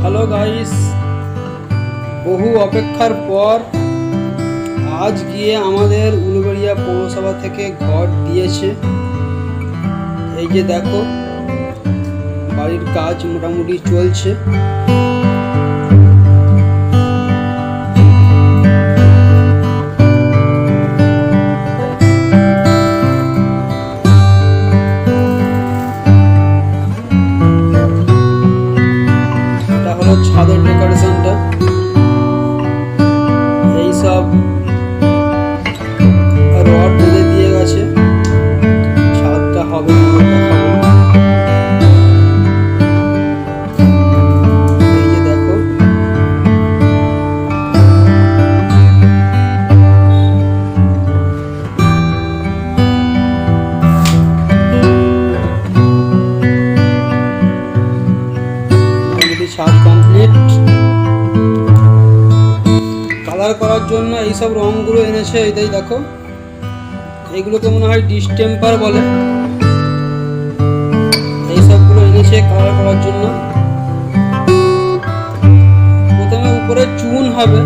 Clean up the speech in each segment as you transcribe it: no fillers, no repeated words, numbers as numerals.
Hello guys, বহু অপেক্ষার পর আজ গিয়ে আমাদের উলুবেড়িয়া পৌরসভা থেকে ঘর দিয়েছে। এই যে দেখো, বাড়ির কাজ মোটামুটি চলছে। ছাদের ডেকোরেশনটা এইসব রড বেঁধে দিয়ে গেছে, ছাদটা হবে না দেখাবো। এই যে দেখো, ছাদ কমপ্লিট। কালার করার জন্য এইসব রঙগুলো এনেছে। এটাই দেখো, এইগুলোকে মনে হয় ডিস্টেম্পার বলে। এইসবগুলো এনেছে কালার করার জন্য। প্রথমে উপরে চুন হবে,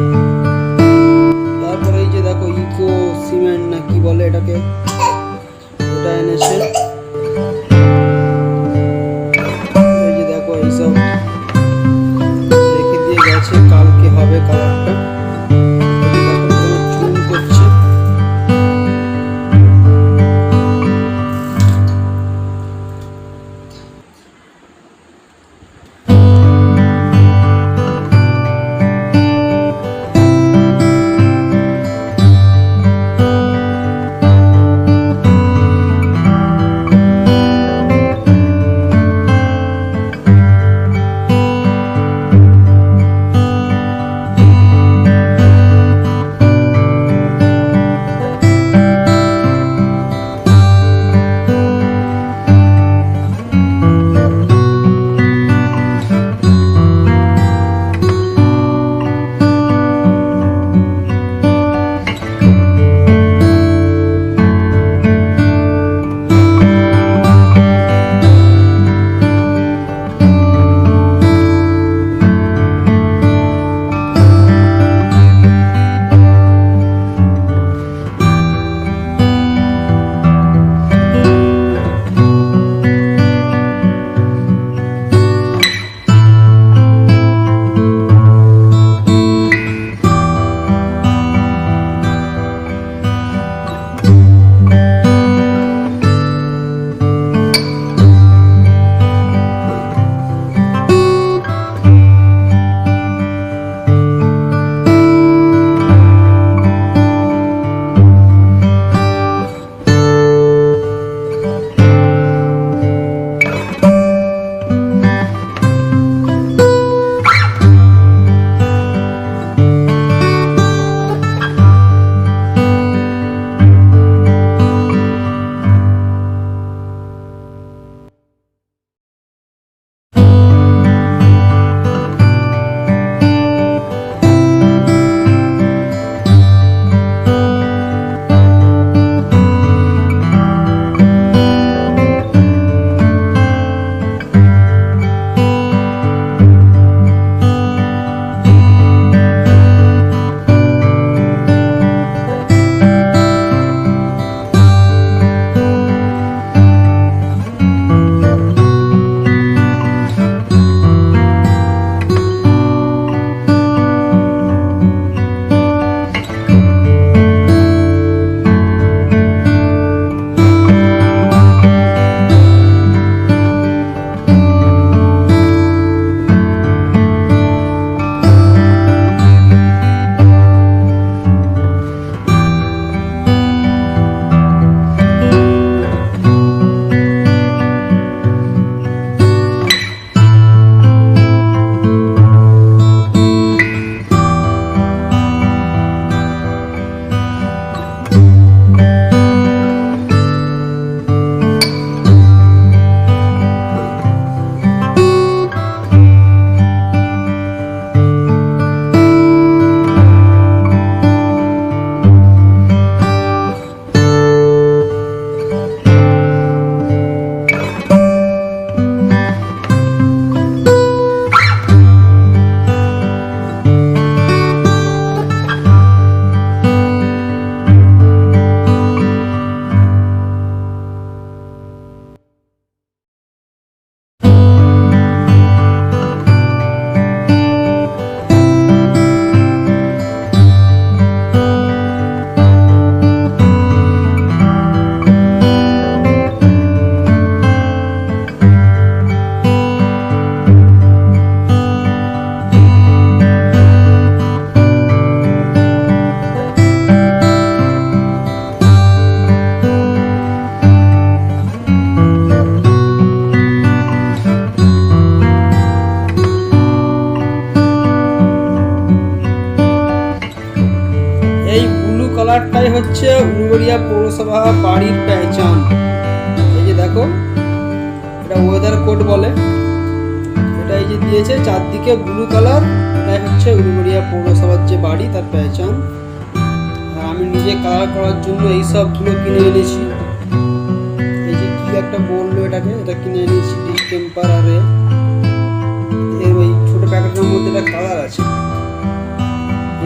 তারপরে এই যে দেখো ইকো সিমেন্ট না কি বলে এটাকে, এটা এনেছে। এই যে দেখো, এইসব কালকে হবে কালারটা। চুন করছে। কালারটাই হচ্ছে উলুবেড়িয়া পৌরসভা বাড়ির পেহচান। এই যে দেখো, এটা ওয়েদার কোড বলে, এটা এই যে দিয়েছে চারদিকে ব্লু কালার, এটাই হচ্ছে উলুবেড়িয়া পৌরসভার যে বাড়ি তার পেহচান। আর আমি নিজে কালার করার জন্য এই সবগুলো কিনে এনেছি। এই যে কি একটা বললো এটাকে, এটা কিনে এনেছি ডিস্টেম্পার। আর এর ওই ছোট প্যাকেটের মধ্যে একটা কালার আছে,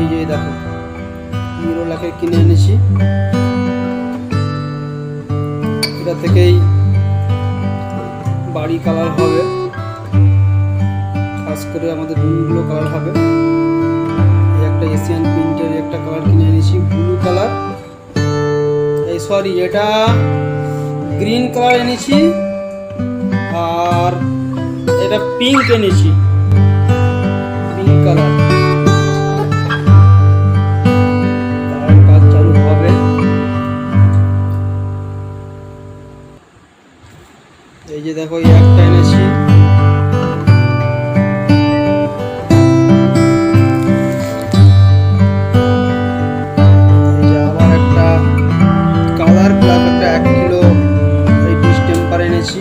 এই যে দেখো হিরো লাখের কিনে এনেছি। এটা থেকেই বাড়ি কালার হবে, খাস করে আমাদের রুমগুলো কালার হবে। এই একটা এশিয়ান প্রিন্টের একটা কালার কিনে এনেছি, ব্লু কালার, এই সরি এটা গ্রিন কালার এনেছি। আর এটা পিঙ্ক এনেছি, পিঙ্ক কালার। কাজ চালু হবে। এই যে দেখো এই একটা এনেছি, এই যে আবার একটা কালার ব্ল্যাক একটা 1 কিলো এই ডিস্টেম্পার এনেছি।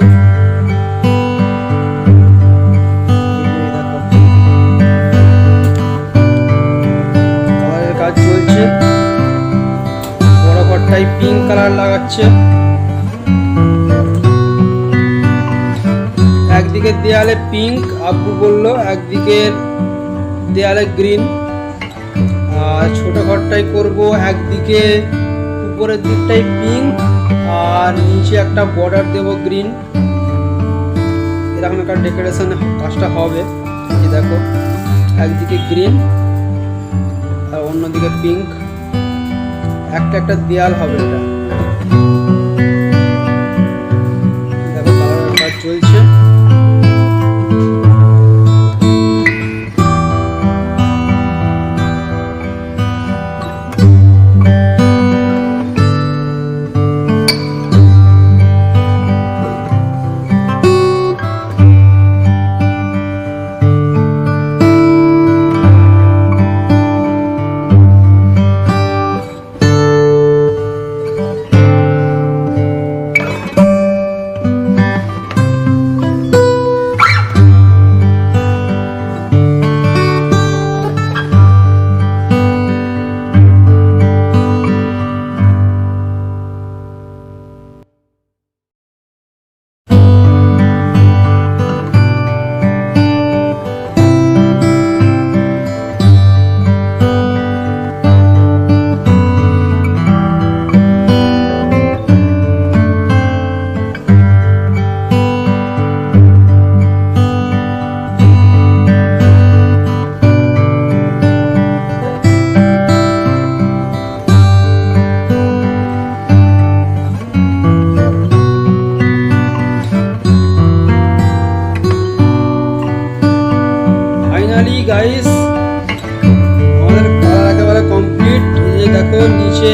কালারের কাজ চলছে, বড় ঘরটাই পিঙ্ক কালার লাগাচ্ছে। একদিকে দেয়ালে পিঙ্ক আব্বু বললো, একদিকের দেয়ালে গ্রিন। আর ছোট ঘরটাই করব, একদিকে উপরের দিকটাই পিঙ্ক আর নিচে একটা বর্ডার দেব গ্রিন। এরকম একটা ডেকোরেশন কাজটা হবে। এই দেখো একদিকে গ্রিন আর অন্যদিকে পিঙ্ক, একটা একটা দেয়াল হবে। এটা দেখো কালারের কাজ চলছে। গাইস আমাদের কালার একেবারে কমপ্লিট। এই দেখো নিচে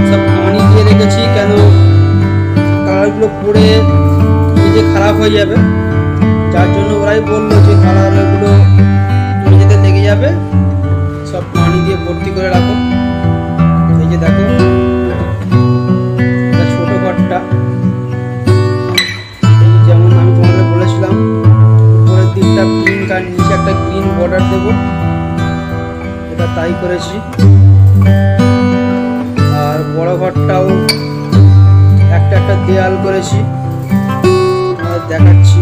সব পানি দিয়ে রেখেছি, কেন কালারগুলো পড়ে নিজে খারাপ হয়ে যাবে, যার জন্য ওরাই বললো যে কালারগুলো নিজেদের লেগে যাবে, সব পানি দিয়ে ভর্তি করে রাখো। এই যে দেখো এটা ছোট ঘরটা, যেমন আমি তোমাদের বলেছিলাম উপরের দিকটা পিঙ্ক আর নিচে একটা গ্রিন বর্ডার দেব, এটা তাই করেছি। আর বড় ঘরটাও একটা একটা দেয়াল করেছি, দেখাচ্ছি।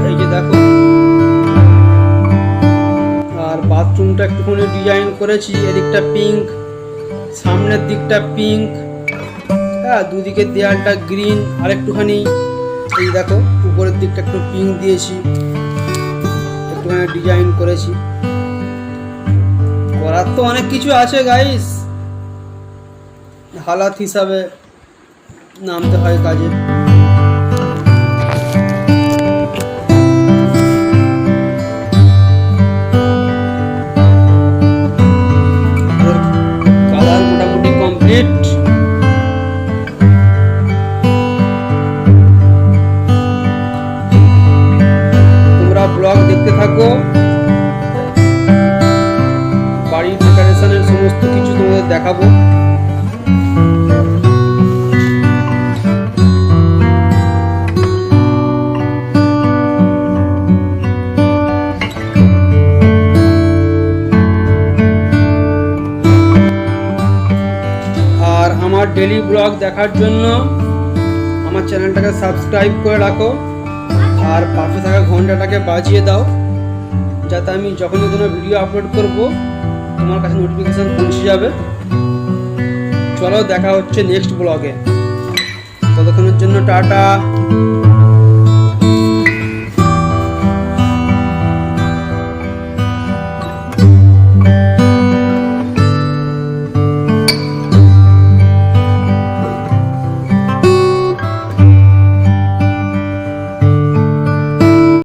এই যে দেখো, আর বাথরুমটা একটুখানি ডিজাইন করেছি, এদিকটা পিঙ্ক, সামনের দিকটা পিঙ্ক, হ্যাঁ দুদিকে দেয়ালটা গ্রিন আর একটুখানি এই দেখো উপরের দিকটা একটু পিঙ্ক দিয়েছি, একটুখানি ডিজাইন করেছি। করার তো অনেক কিছু আছে গাইস, হালাত হিসাবে নামতে হয় কাজে। কালার মোটামুটি কমপ্লিট। তোমরা ব্লগ দেখতে থাকো, বাড়ির ডেকোরেশনের সমস্ত কিছু তোমাদের দেখাবো। আর আমার ডেলি ব্লগ দেখার জন্য আমার চ্যানেলটাকে সাবস্ক্রাইব করে রাখো আর পাশে থাকা ঘন্টাটাকে বাজিয়ে দাও, যাতে আমি যখনই কোনো ভিডিও আপলোড করব তোমার কাছে নোটিফিকেশান পৌঁছে যাবে। চলো দেখা হচ্ছে নেক্সট ব্লগে, ততক্ষণের জন্য টাটা।